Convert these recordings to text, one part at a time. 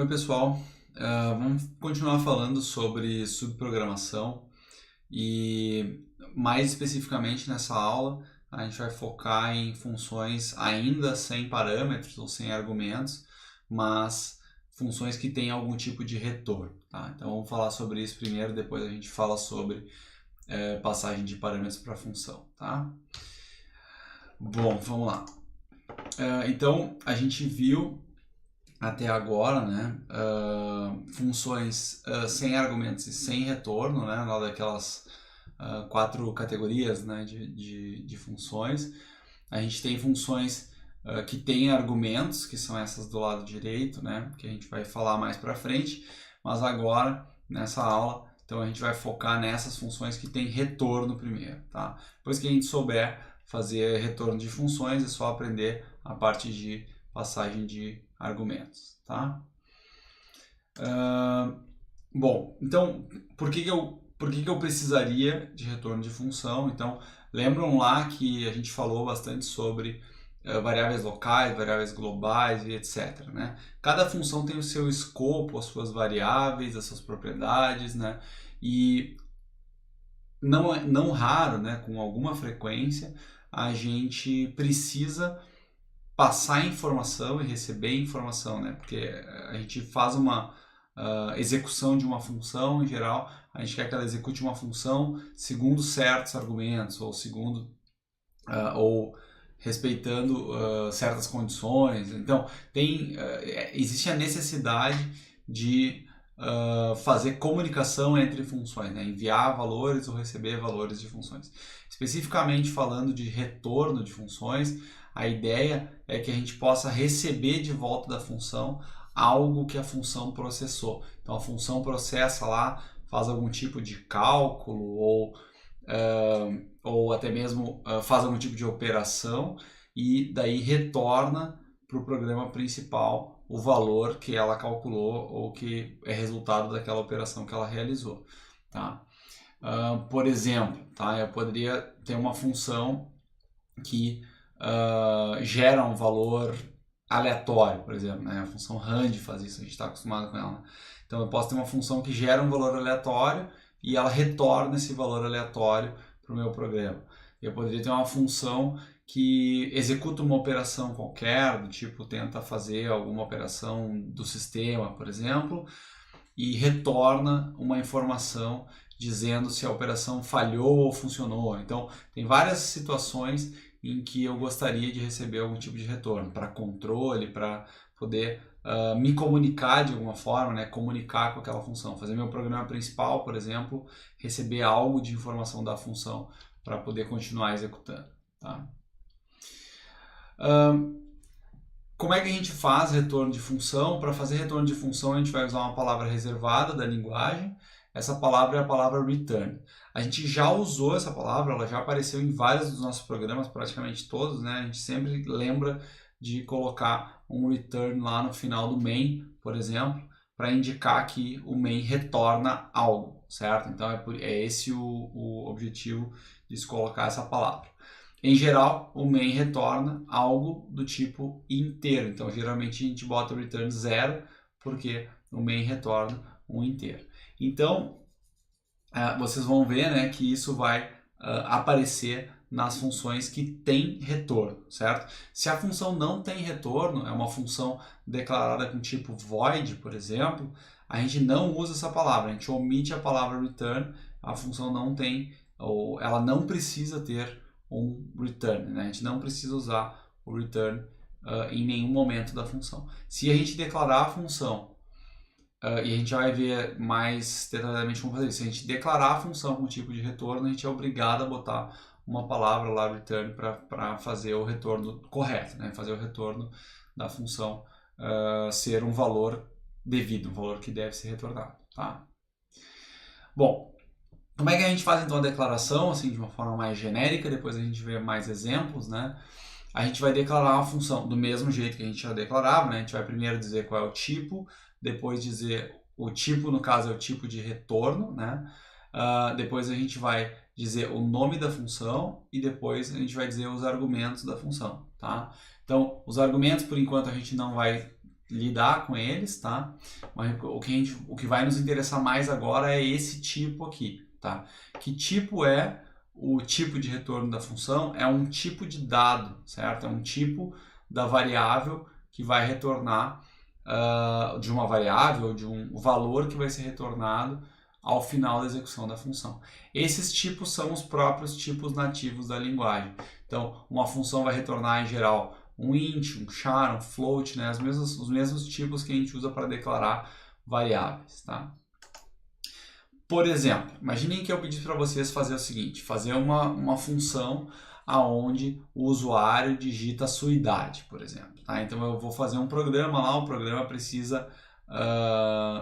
Oi, pessoal. Vamos continuar falando sobre subprogramação e, mais especificamente nessa aula, a gente vai focar em funções ainda sem parâmetros ou sem argumentos, mas funções que têm algum tipo de retorno, tá? Então vamos falar sobre isso primeiro, depois a gente fala sobre passagem de parâmetros para função, tá? Bom, vamos lá. Então a gente viu até agora, né, funções sem argumentos e sem retorno, né, lá daquelas quatro categorias, né, de funções. A gente tem funções que têm argumentos, que são essas do lado direito, né, que a gente vai falar mais para frente, mas agora, nessa aula, então a gente vai focar nessas funções que têm retorno primeiro, tá? Depois que a gente souber fazer retorno de funções, é só aprender a parte de passagem de argumentos, tá? Bom, então, por que eu precisaria de retorno de função? Então, lembram lá que a gente falou bastante sobre variáveis locais, variáveis globais e etc, né? Cada função tem o seu escopo, as suas variáveis, as suas propriedades, né? E não raro, né, com alguma frequência, a gente precisa passar informação e receber informação, né? Porque a gente faz uma execução de uma função, em geral, a gente quer que ela execute uma função segundo certos argumentos, ou segundo, ou respeitando certas condições. Então, existe a necessidade de fazer comunicação entre funções, né? Enviar valores ou receber valores de funções. Especificamente falando de retorno de funções, a ideia é que a gente possa receber de volta da função algo que a função processou. Então a função processa lá, faz algum tipo de cálculo ou até mesmo faz algum tipo de operação e daí retorna para o programa principal o valor que ela calculou ou que é resultado daquela operação que ela realizou, tá? Por exemplo, tá? Eu poderia ter uma função que gera um valor aleatório, por exemplo, né? A função rand faz isso, a gente está acostumado com ela, né? Então eu posso ter uma função que gera um valor aleatório e ela retorna esse valor aleatório para o meu programa. Eu poderia ter uma função que executa uma operação qualquer, do tipo tenta fazer alguma operação do sistema, por exemplo, e retorna uma informação dizendo se a operação falhou ou funcionou. Então, tem várias situações em que eu gostaria de receber algum tipo de retorno, para controle, para poder me comunicar de alguma forma, né? Comunicar com aquela função, fazer meu programa principal, por exemplo, receber algo de informação da função para poder continuar executando, tá? Como é que a gente faz retorno de função? Para fazer retorno de função, a gente vai usar uma palavra reservada da linguagem. Essa palavra é a palavra return. A gente já usou essa palavra, ela já apareceu em vários dos nossos programas, praticamente todos, né? A gente sempre lembra de colocar um return lá no final do main, por exemplo, para indicar que o main retorna algo, certo? Então é esse o objetivo de se colocar essa palavra. Em geral, o main retorna algo do tipo inteiro. Então, geralmente a gente bota o return 0, porque o main retorna um inteiro. Então, vocês vão ver, né, que isso vai aparecer nas funções que têm retorno, certo? Se a função não tem retorno, é uma função declarada com tipo void, por exemplo, a gente não usa essa palavra, a gente omite a palavra return, a função não tem, ou ela não precisa ter um return, né? A gente não precisa usar o return em nenhum momento da função. Se a gente declarar a função, e a gente vai ver mais detalhadamente como fazer isso, se a gente declarar a função com tipo de retorno, a gente é obrigado a botar uma palavra lá, return, para fazer o retorno correto, né? Fazer o retorno da função ser um valor devido, um valor que deve ser retornado, tá? Bom, como é que a gente faz então a declaração, assim, de uma forma mais genérica, depois a gente vê mais exemplos, né? A gente vai declarar uma função do mesmo jeito que a gente já declarava, né? A gente vai primeiro dizer qual é o tipo, depois dizer o tipo, no caso é o tipo de retorno, né? Depois a gente vai dizer o nome da função e depois a gente vai dizer os argumentos da função, tá? Então, os argumentos, por enquanto, a gente não vai lidar com eles, tá? Mas o que vai nos interessar mais agora é esse tipo aqui, tá? Que tipo é o tipo de retorno da função? É um tipo de dado, certo? É um tipo da variável que vai retornar de uma variável ou de um valor que vai ser retornado ao final da execução da função. Esses tipos são os próprios tipos nativos da linguagem. Então, uma função vai retornar em geral um int, um char, um float, né? Os mesmos tipos que a gente usa para declarar variáveis, tá? Por exemplo, imaginem que eu pedisse para vocês fazer o seguinte, fazer uma função aonde o usuário digita a sua idade, por exemplo. Tá? Então eu vou fazer um programa lá, o programa precisa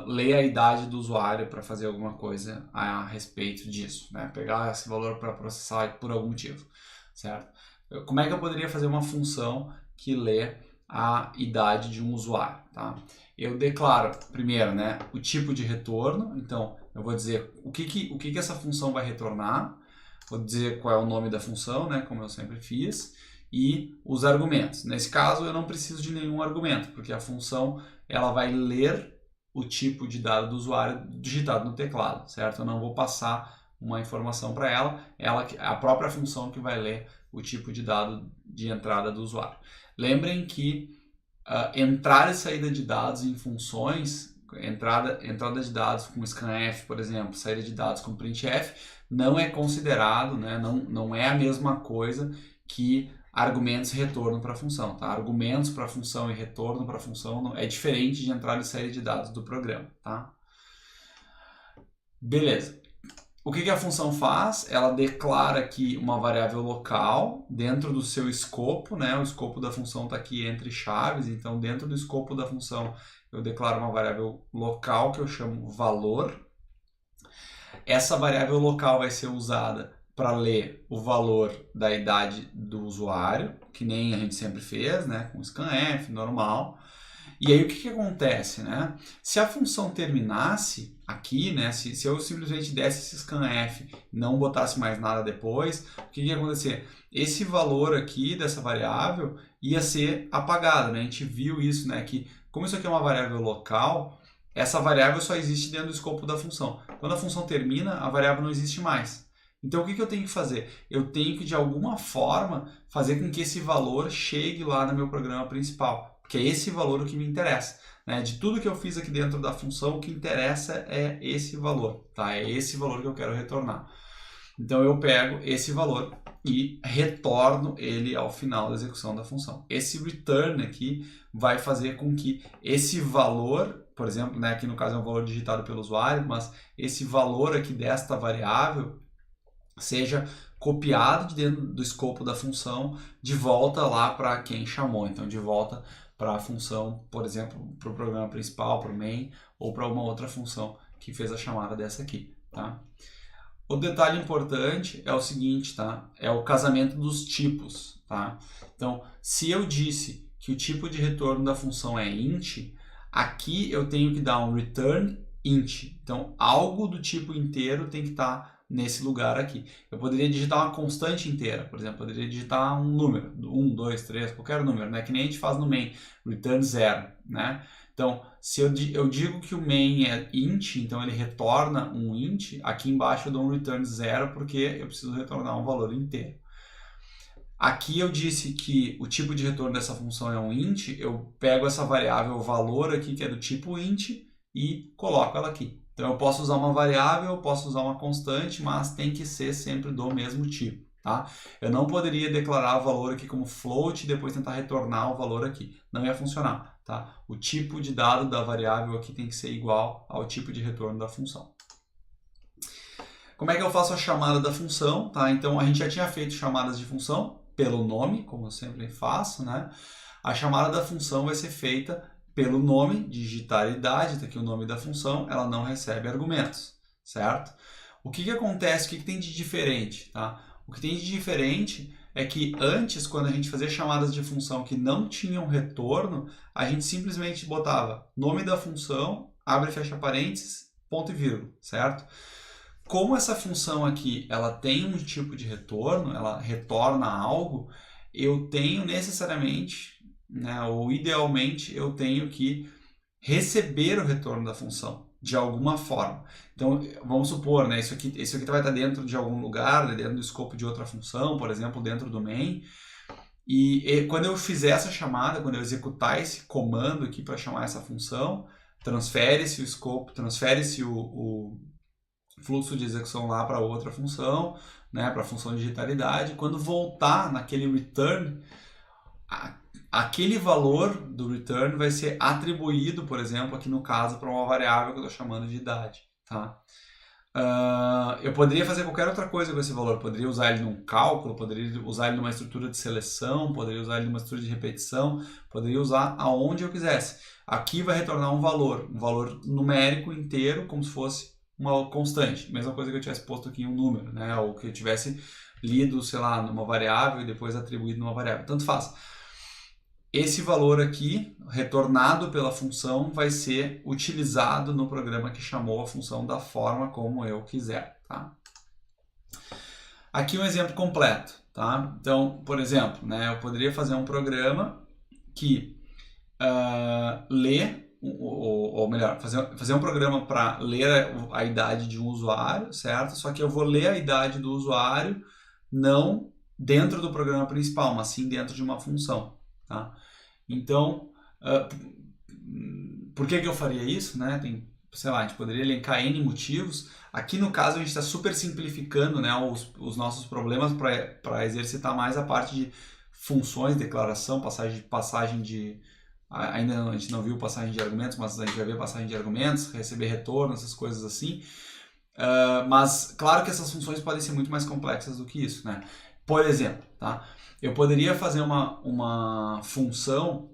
ler a idade do usuário para fazer alguma coisa a respeito disso, né? Pegar esse valor para processar por algum motivo, certo? Como é que eu poderia fazer uma função que lê a idade de um usuário, tá? Eu declaro primeiro, né, o tipo de retorno, então eu vou dizer o que essa função vai retornar, vou dizer qual é o nome da função, né, como eu sempre fiz, e os argumentos. Nesse caso eu não preciso de nenhum argumento, porque a função ela vai ler o tipo de dado do usuário digitado no teclado, certo? Eu não vou passar uma informação para ela, a própria função que vai ler o tipo de dado de entrada do usuário. Lembrem que entrada e saída de dados em funções, entrada de dados com scanf, por exemplo, saída de dados com printf, não é considerado, né, não é a mesma coisa que argumentos e retorno para a função. Tá? Argumentos para a função e retorno para a função é diferente de entrada e saída de dados do programa. Tá? Beleza. O que a função faz? Ela declara aqui uma variável local dentro do seu escopo, né? O escopo da função está aqui entre chaves, então dentro do escopo da função eu declaro uma variável local que eu chamo valor. Essa variável local vai ser usada para ler o valor da idade do usuário, que nem a gente sempre fez, né? Com scanf, normal. E aí o que acontece, né? Se a função terminasse aqui, né? Se eu simplesmente desse esse scanf e não botasse mais nada depois, o que ia acontecer? Esse valor aqui dessa variável ia ser apagado, né? A gente viu isso, né? Que como isso aqui é uma variável local, essa variável só existe dentro do escopo da função. Quando a função termina, a variável não existe mais. Então o que eu tenho que fazer? Eu tenho que de alguma forma fazer com que esse valor chegue lá no meu programa principal. Porque é esse valor o que me interessa. Né? De tudo que eu fiz aqui dentro da função, o que interessa é esse valor. Tá? É esse valor que eu quero retornar. Então eu pego esse valor e retorno ele ao final da execução da função. Esse return aqui vai fazer com que esse valor, por exemplo, né, aqui no caso é um valor digitado pelo usuário, mas esse valor aqui desta variável seja copiado de dentro do escopo da função de volta lá para quem chamou. Então de volta para a função, por exemplo, para o programa principal, para o main, ou para uma outra função que fez a chamada dessa aqui, tá? O detalhe importante é o seguinte, tá? É o casamento dos tipos, tá? Então, se eu disse que o tipo de retorno da função é int, aqui eu tenho que dar um return int. Então, algo do tipo inteiro tem que estar nesse lugar aqui. Eu poderia digitar uma constante inteira, por exemplo, poderia digitar um número, 1, 2, 3, qualquer número, né? Que nem a gente faz no main, return 0, né? Então, se eu digo que o main é int, então ele retorna um int, aqui embaixo eu dou um return 0 porque eu preciso retornar um valor inteiro. Aqui eu disse que o tipo de retorno dessa função é um int, eu pego essa variável, o valor aqui que é do tipo int e coloco ela aqui. Então eu posso usar uma variável, eu posso usar uma constante, mas tem que ser sempre do mesmo tipo. Tá? Eu não poderia declarar o valor aqui como float e depois tentar retornar o valor aqui. Não ia funcionar. Tá? O tipo de dado da variável aqui tem que ser igual ao tipo de retorno da função. Como é que eu faço a chamada da função? Tá? Então a gente já tinha feito chamadas de função pelo nome, como eu sempre faço. Né? A chamada da função vai ser feita pelo nome, digitar a idade, está aqui o nome da função, ela não recebe argumentos, certo? O que acontece, o que tem de diferente? Tá? O que tem de diferente é que antes, quando a gente fazia chamadas de função que não tinham retorno, a gente simplesmente botava nome da função, abre e fecha parênteses, ponto e vírgula, certo? Como essa função aqui, ela tem um tipo de retorno, ela retorna algo, eu tenho necessariamente né, ou idealmente eu tenho que receber o retorno da função de alguma forma. Então, vamos supor, né, isso aqui vai estar dentro de algum lugar, dentro do escopo de outra função, por exemplo, dentro do main. E quando eu fizer essa chamada, quando eu executar esse comando aqui para chamar essa função, transfere-se o escopo, transfere-se o fluxo de execução lá para outra função, né, para a função de digitalidade. Quando voltar naquele return, aquele valor do return vai ser atribuído, por exemplo, aqui no caso, para uma variável que eu estou chamando de idade. Tá? Eu poderia fazer qualquer outra coisa com esse valor. Poderia usar ele num cálculo, poderia usar ele numa estrutura de seleção, poderia usar ele numa estrutura de repetição, poderia usar aonde eu quisesse. Aqui vai retornar um valor numérico inteiro, como se fosse uma constante. Mesma coisa que eu tivesse posto aqui um número, né? Ou que eu tivesse lido, sei lá, numa variável e depois atribuído numa variável. Tanto faz. Esse valor aqui, retornado pela função, vai ser utilizado no programa que chamou a função da forma como eu quiser. Tá? Aqui um exemplo completo. Tá? Então, por exemplo, né, eu poderia fazer um programa que lê, ou melhor, fazer um programa para ler a idade de um usuário, certo? Só que eu vou ler a idade do usuário não dentro do programa principal, mas sim dentro de uma função. Tá? Então, por que eu faria isso? Né? Tem, sei lá, a gente poderia elencar N motivos. Aqui no caso a gente está super simplificando, né, os nossos problemas para exercitar mais a parte de funções, declaração, passagem de... Ainda a gente não viu passagem de argumentos, mas a gente vai ver passagem de argumentos, receber retorno, essas coisas assim. Mas claro que essas funções podem ser muito mais complexas do que isso, né? Por exemplo, tá? Eu poderia fazer uma função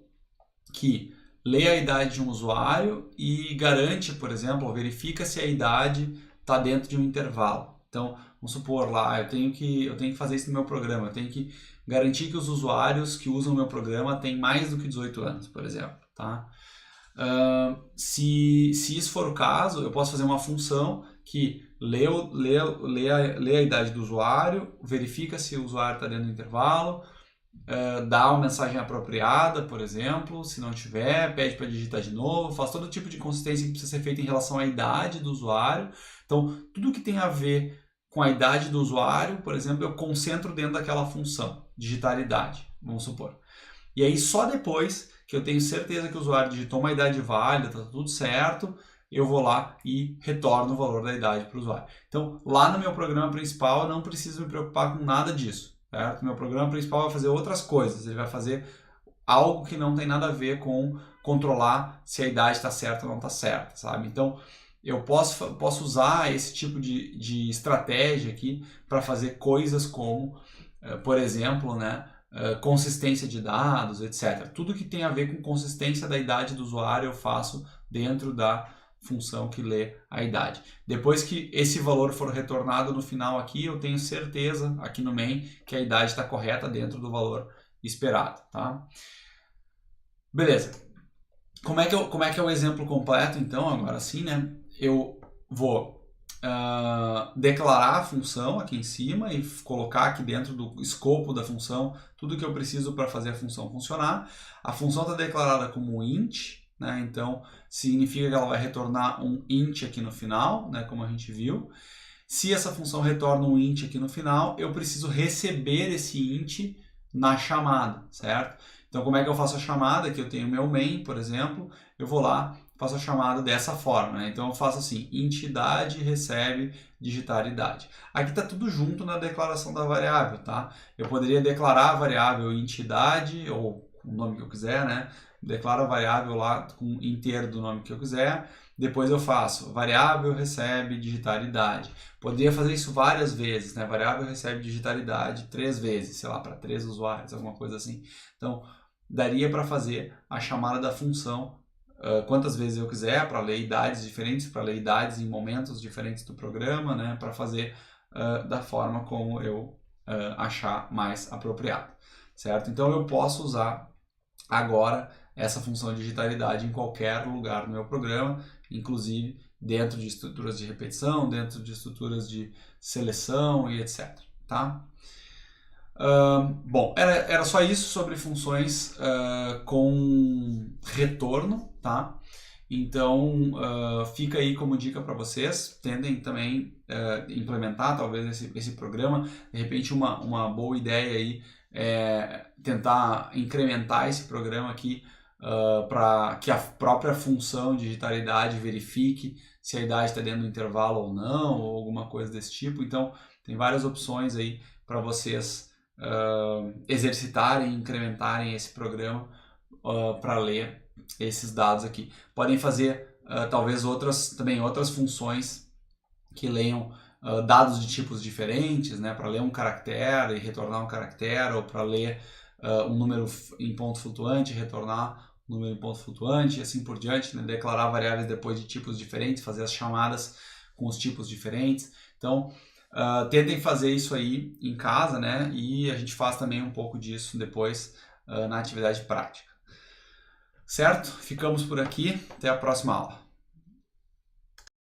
que lê a idade de um usuário e garante, por exemplo, verifica se a idade está dentro de um intervalo. Então, vamos supor lá, eu tenho que fazer isso no meu programa, eu tenho que garantir que os usuários que usam o meu programa têm mais do que 18 anos, por exemplo. Tá? Se isso for o caso, eu posso fazer uma função que lê a idade do usuário, verifica se o usuário está dentro do intervalo, dá uma mensagem apropriada, por exemplo, se não tiver, pede para digitar de novo, faz todo tipo de consistência que precisa ser feita em relação à idade do usuário. Então, tudo que tem a ver com a idade do usuário, por exemplo, eu concentro dentro daquela função, digitar idade, vamos supor. E aí, só depois que eu tenho certeza que o usuário digitou uma idade válida, está tudo certo, eu vou lá e retorno o valor da idade para o usuário. Então, lá no meu programa principal, eu não preciso me preocupar com nada disso. Certo? Meu programa principal vai fazer outras coisas, ele vai fazer algo que não tem nada a ver com controlar se a idade está certa ou não está certa, sabe? Então, eu posso usar esse tipo de estratégia aqui para fazer coisas como, por exemplo, né, consistência de dados, etc. Tudo que tem a ver com consistência da idade do usuário eu faço dentro da função que lê a idade. Depois que esse valor for retornado no final aqui, eu tenho certeza aqui no main que a idade está correta dentro do valor esperado. Tá? Beleza. Como é que é o exemplo completo, então? Agora sim, né? Eu vou declarar a função aqui em cima e colocar aqui dentro do escopo da função tudo que eu preciso para fazer a função funcionar. A função está declarada como int, né? Então, significa que ela vai retornar um int aqui no final, né? Como a gente viu. Se essa função retorna um int aqui no final, eu preciso receber esse int na chamada, certo? Então, como é que eu faço a chamada? Aqui eu tenho meu main, por exemplo, eu vou lá, faço a chamada dessa forma, né? Então, eu faço assim, int idade recebe digitar idade. Aqui está tudo junto na declaração da variável, tá? Eu poderia declarar a variável int idade, ou o nome que eu quiser, né? Declaro a variável lá com inteiro do nome que eu quiser. Depois eu faço variável recebe digitar idade. Poderia fazer isso várias vezes, né? Variável recebe digitar idade 3 vezes, sei lá, para 3 usuários, alguma coisa assim. Então, daria para fazer a chamada da função quantas vezes eu quiser, para ler idades diferentes, para ler idades em momentos diferentes do programa, né? Para fazer da forma como eu achar mais apropriado, certo? Então, eu posso usar agora essa função de digitalidade em qualquer lugar do meu programa, inclusive dentro de estruturas de repetição, dentro de estruturas de seleção e etc. Tá? Bom, era só isso sobre funções com retorno, tá? Então, fica aí como dica para vocês. Tentem também implementar talvez esse programa. De repente, uma boa ideia aí é tentar incrementar esse programa aqui para que a própria função digitalidade verifique se a idade está dentro do intervalo ou não, ou alguma coisa desse tipo. Então, tem várias opções aí para vocês exercitarem, incrementarem esse programa para ler esses dados aqui. Podem fazer talvez outras funções que leiam dados de tipos diferentes, né, para ler um caractere e retornar um caractere, ou para ler um número em ponto flutuante e retornar um número em ponto flutuante, e assim por diante, né, declarar variáveis depois de tipos diferentes, fazer as chamadas com os tipos diferentes. Então, tentem fazer isso aí em casa, né? E a gente faz também um pouco disso depois na atividade prática. Certo? Ficamos por aqui. Até a próxima aula.